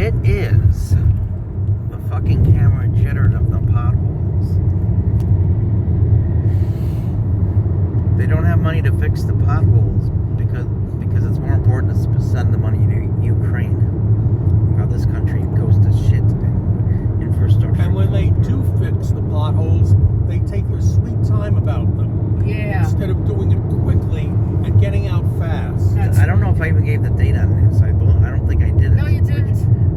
It is. The fucking camera jittered of the potholes. They don't have money to fix the potholes because it's more important to send the money to Ukraine. While this country goes to shit in infrastructure. And when they do fix the potholes, they take their sweet time about them. Yeah. Instead of doing it quickly and getting out fast. I don't know if I even gave the date on this. I don't think I did it. No, you didn't.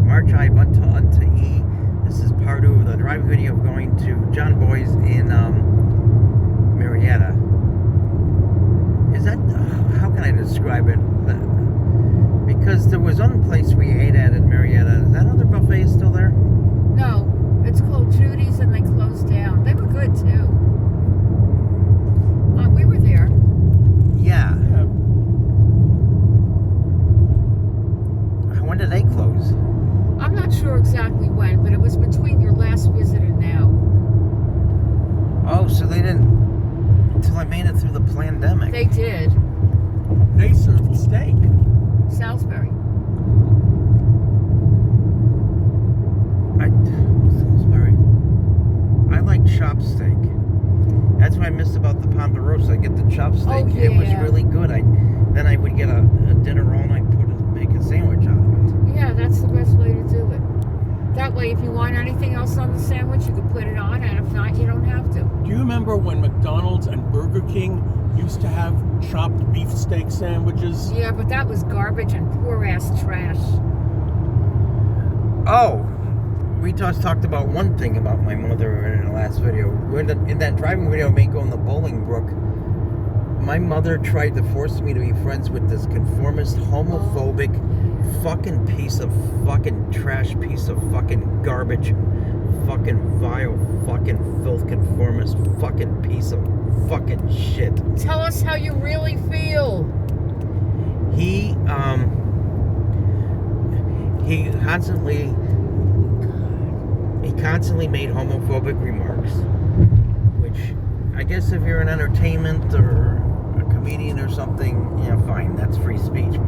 March I went unto E. This is part of the driving video of going to Johnboy's in Marrietta. Is that, how can I describe it? Because there was one place we ate at in Marrietta. Is that other buffet still there? No, it's called Judy's and they closed down. They were good too. We were there. Yeah. When did they close? I'm not sure exactly when, but it was between your last visit and now. Oh, so they didn't until I made it through the pandemic. They did. They served steak. Salisbury. Salisbury. I like chop steak. That's what I missed about the Ponderosa. I get the chop steak. Oh, yeah. It was really good. Then I would get a dinner roll and I'd make a sandwich out of it. Yeah, that's the best way to do it. That way, if you want anything else on the sandwich, you can put it on, and if not, you don't have to. Do you remember when McDonald's and Burger King used to have chopped beef steak sandwiches? Yeah, but that was garbage and poor-ass trash. Oh, we just talked about one thing about my mother in the last video. In that driving video of me going to Bolingbrook, my mother tried to force me to be friends with this conformist, homophobic, fucking piece of fucking trash, piece of fucking garbage, fucking vile, fucking filth, conformist, fucking piece of fucking shit. Tell us how you really feel. He constantly made homophobic remarks, which I guess if you're in entertainment or a comedian or something, yeah, fine, that's free speech.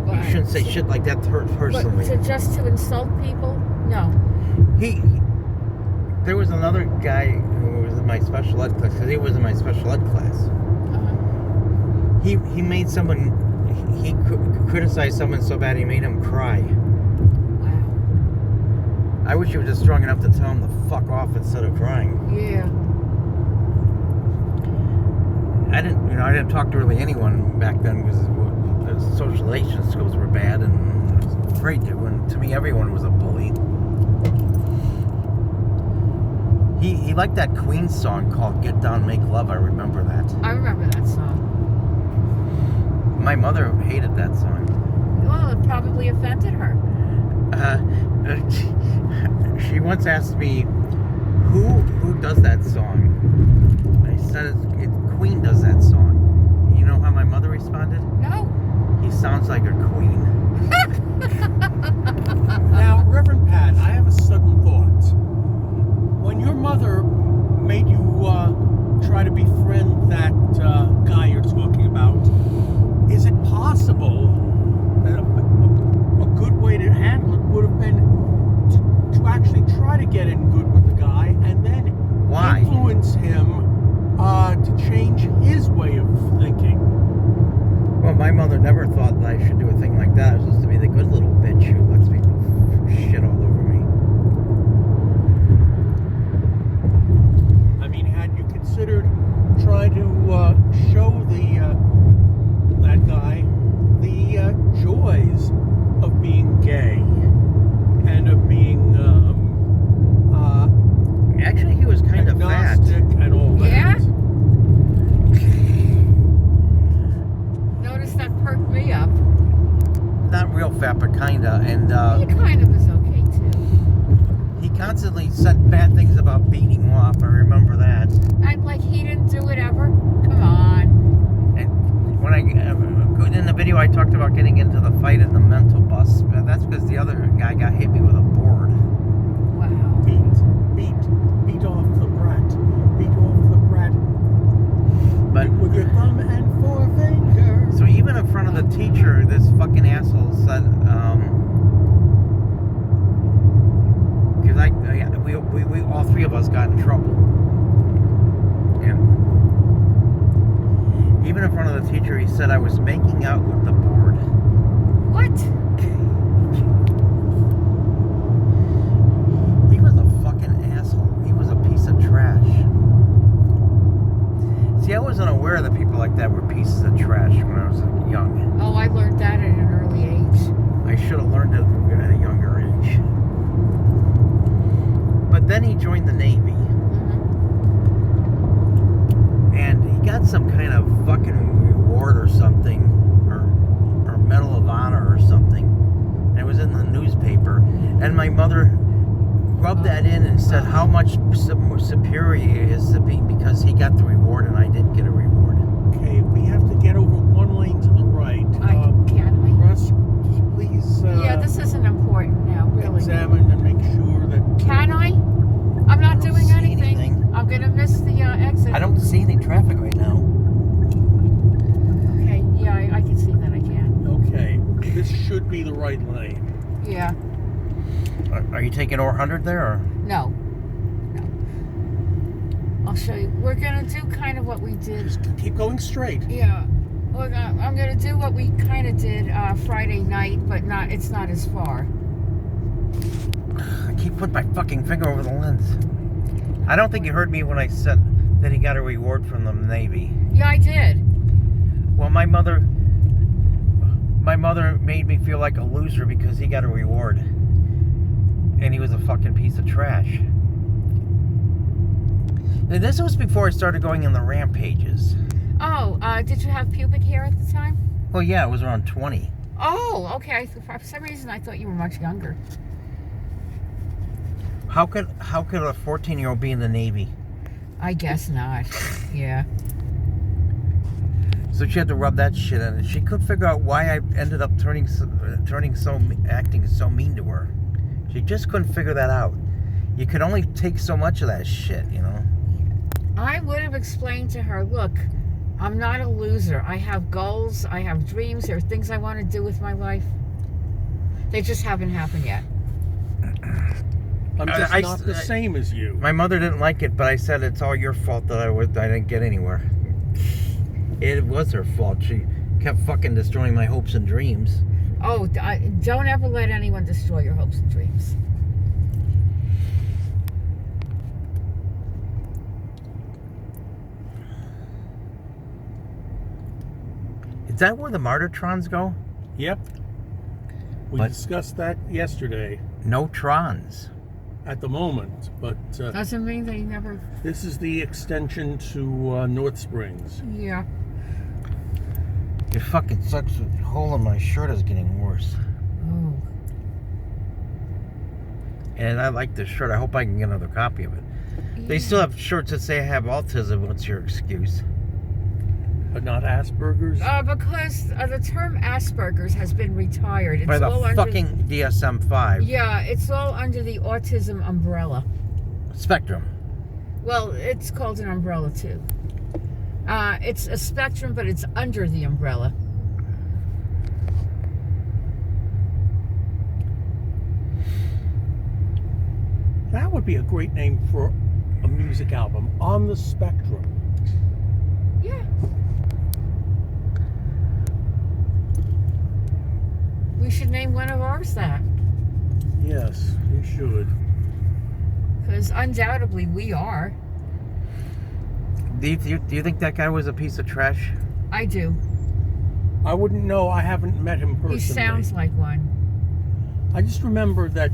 But you shouldn't say shit like that personally. But just to insult people? No. There was another guy who was in my special ed class, because he was in my special ed class. Uh-huh. He made someone, he criticized someone so bad he made him cry. Wow. I wish you were just strong enough to tell him to fuck off instead of crying. Yeah. I didn't talk to really anyone back then because the socialization skills were bad, and I was afraid to. And to me, everyone was a bully. He liked that Queen song called "Get Down, Make Love." I remember that. I remember that song. My mother hated that song. Well, it probably offended her. She once asked me, "Who does that song?" I said, "Queen does that song." You know how my mother responded? No. He sounds like a queen. Now, Reverend Pat, I have a sudden thought. When your mother made you try to befriend that guy you're talking about, is it possible that a good way to handle it would have been to actually try to get in good with the guy and then influence him to change his way of thinking? Well, my mother never thought that I should do a thing like that. I was supposed to be the good little bitch who lets people shit all over me. I mean, had you considered trying to show that guy the joys of being gay and of being actually, he was kind of fat. And all that? Yeah? Notice that perked me up. Not real fat, but kinda. And He kind of is okay too. he constantly said bad things about beating off. I remember that. And like he didn't do it ever. Come on. And when in the video, I talked about getting into the fight in the mental bus. That's because the other guy got hit me with a board. Wow. Beat off the brat. Beat off the brat. But with your thumb and forefinger. so even in front of the teacher, this fucking asshole said, us got in trouble. And even in front of the teacher, he said I was making out with the board. What? He was a fucking asshole. He was a piece of trash. See, I wasn't aware that people like that were pieces of trash when I was young. Oh, I learned that at an early age. I should have learned it at a younger age. But then he joined the Navy. Mm-hmm. And he got some kind of fucking reward or something, or Medal of Honor or something. And it was in the newspaper. And my mother rubbed that in and said how much superior he is to be because he got the reward and I didn't get a reward. Okay, we have to get over one lane to the right. Can we? Russ, please Yeah, this isn't important now, really. examine and make sure that... Can I? I'm not don't doing see anything. anything. I'm going to miss the exit. I don't see any traffic right now. Okay, yeah, I can see that I can. Okay, this should be the right lane. Yeah. Are you taking over 100 there? Or? No. I'll show you. We're going to do kind of what we did. Just keep going straight. Yeah. I'm going to do what we kind of did Friday night, but it's not as far. I keep putting my fucking finger over the lens. I don't think you heard me when I said that he got a reward from the Navy. Yeah, I did. Well, my mother made me feel like a loser because he got a reward. And he was a fucking piece of trash. And this was before I started going on the rampages. Oh, did you have pubic hair at the time? Well, yeah, it was around 20. Oh, okay. For some reason, I thought you were much younger. How could a 14-year-old be in the Navy? I guess not. Yeah. So she had to rub that shit in, and she couldn't figure out why I ended up acting so mean to her. She just couldn't figure that out. You could only take so much of that shit, you know. I would have explained to her, look, I'm not a loser. I have goals. I have dreams. There are things I want to do with my life. They just haven't happened yet. I'm just not the same as you. My mother didn't like it, but I said it's all your fault that I didn't get anywhere. It was her fault. She kept fucking destroying my hopes and dreams. Oh, don't ever let anyone destroy your hopes and dreams. Is that where the martyrtrons go? Yep. We discussed that yesterday. No trons. At the moment, but Doesn't mean they never... this is the extension to North Springs. Yeah. It fucking sucks. The hole in my shirt is getting worse. Oh. And I like this shirt. I hope I can get another copy of it. Yeah. They still have shirts that say I have autism. What's your excuse? But not Asperger's? Because the term Asperger's has been retired. It's By the all fucking DSM-5. Yeah, it's all under the autism umbrella. Spectrum. Well, it's called an umbrella too. It's a spectrum, but it's under the umbrella. That would be a great name for a music album. On the Spectrum. Yeah. We should name one of ours that. Yes, we should. Because undoubtedly we are. Do you think that guy was a piece of trash? I do. I wouldn't know. I haven't met him personally. He sounds like one. I just remember that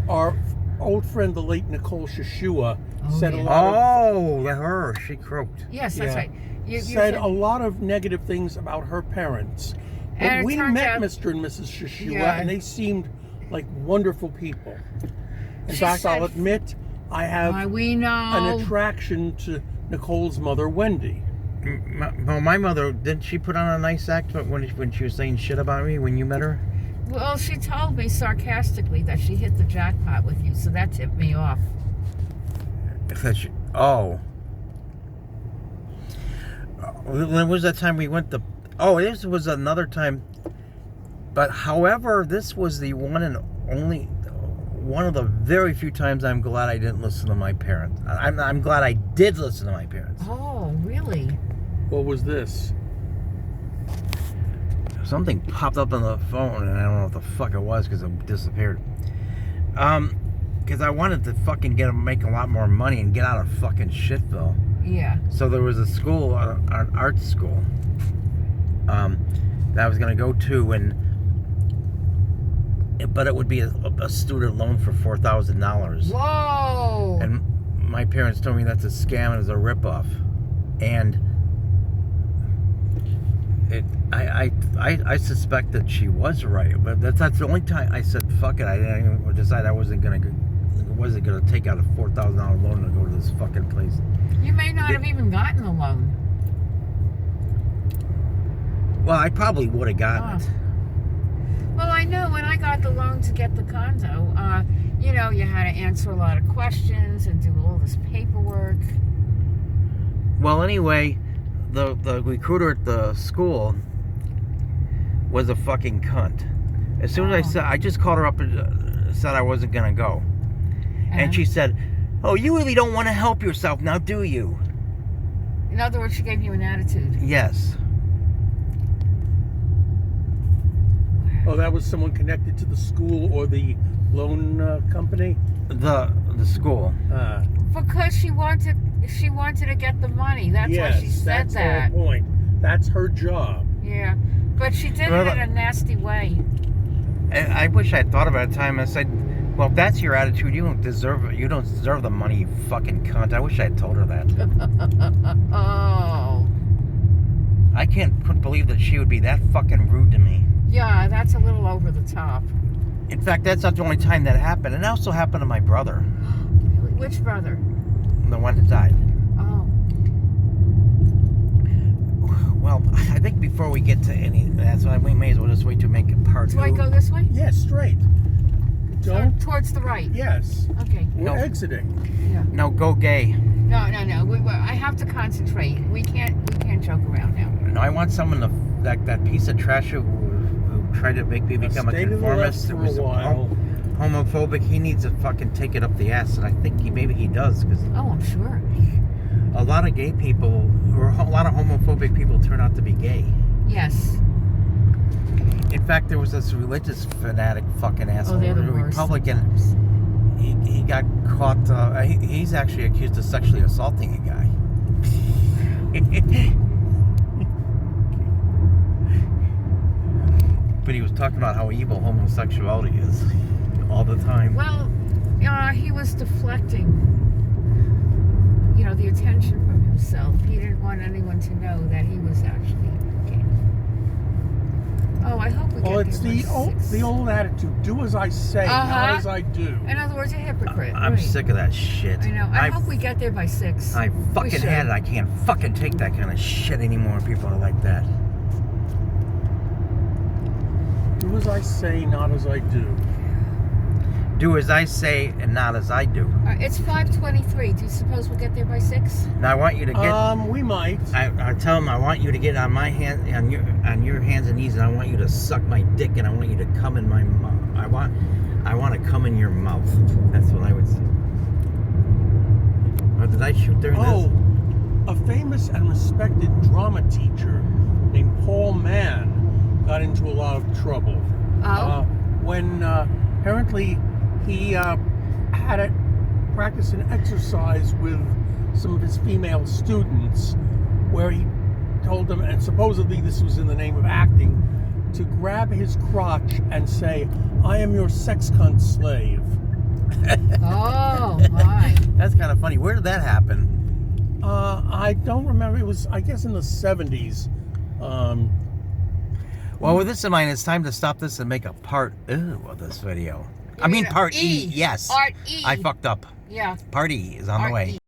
our old friend, the late Nicole Shashua, said yeah. a lot of... Oh, her. She croaked. Yes, that's Yeah. right. You said a lot of negative things about her parents. But And it we turns met out- Mr. and Mrs. Shashua, Yeah. and they seemed like wonderful people. In She fact, said- I'll admit I have we know. an attraction to Nicole's mother, Wendy. Well, my mother, didn't she put on a nice act when she was saying shit about me when you met her? Well, she told me sarcastically that she hit the jackpot with you, so that tipped me off. Oh. When was that time we went to... Oh, this was another time. But however, this was the one one of the very few times I'm glad I didn't listen to my parents. I'm glad I did listen to my parents. Oh, really? What was this? Something popped up on the phone, and I don't know what the fuck it was because it disappeared. Because I wanted to fucking make a lot more money and get out of fucking shitville. Yeah. So there was a school, an art school, that I was gonna go to, but it would be a student loan for $4,000. Whoa! And my parents told me that's a scam and it's a ripoff. And I suspect that she was right, but that's the only time I said fuck it. I didn't even decide I wasn't gonna take out a $4,000 loan to go to this fucking place. You may not have even gotten the loan. Well, I probably would have gotten it. Well, I know when I got the loan to get the condo, you know, you had to answer a lot of questions and do all this paperwork. Well, anyway, the recruiter at the school was a fucking cunt. As soon as I just called her up and said I wasn't gonna go. And she said, "Oh, you really don't want to help yourself now, do you?" In other words, she gave you an attitude. Yes. Oh, that was someone connected to the school or the loan company? The school. Because she wanted to get the money. That's why she said that's that. her point. That's her job. Yeah, but she did it in a nasty way. I wish I had thought about it at the time. I said, "Well, if that's your attitude, you don't deserve it. You don't deserve the money, you fucking cunt." I wish I had told her that. Oh. I couldn't believe that she would be that fucking rude to me. Yeah, that's a little over the top. In fact, that's not the only time that happened. It also happened to my brother. Which brother? The one that died. Oh. Well, I think before we get to any of that, so we may as well just wait to make it part two. Do I go this way? Yes, straight. Don't. Towards the right. Yes. Okay. We're exiting. Yeah. No, go gay. No. I have to concentrate. We can't joke around now. No, I want someone that piece of trash who tried to make me become a conformist. For a while. Homophobic. He needs to fucking take it up the ass, and I think maybe he does, because Oh, I'm sure. a lot of gay people, or a lot of homophobic people, turn out to be gay. Yes. In fact, there was this religious fanatic fucking asshole, they're the a worst Republican. He got caught. He's actually accused of sexually assaulting a guy. But he was talking about how evil homosexuality is all the time. Well, he was deflecting, the attention from himself. He didn't want anyone to know that he was actually gay. Oh, I hope we get It's the old attitude. Do as I say, not as I do. In other words, a hypocrite. I'm right. sick of that shit. I know. I hope we get there by 6. I fucking had it. I can't fucking take that kind of shit anymore. People are like that. Do as I say, not as I do. Do as I say and not as I do. It's 5:23. Do you suppose we'll get there by 6? Now I want you to get. We might. I tell him I want you to get on my hand, on your hands and knees, and I want you to suck my dick, and I want you to come in my mouth. I want to come in your mouth. That's what I would say. Or did I shoot during this? A famous and respected drama teacher named Paul Mann got into a lot of trouble. When apparently he had to practice an exercise with some of his female students where he told them, and supposedly this was in the name of acting, to grab his crotch and say, "I am your sex cunt slave." Oh, my. That's kind of funny. Where did that happen? I don't remember. It was, I guess, in the 70s. Well, with this in mind, it's time to stop this and make a part of this video. I mean part E. Yes. Part E. I fucked up. Yeah. Part E is on the way.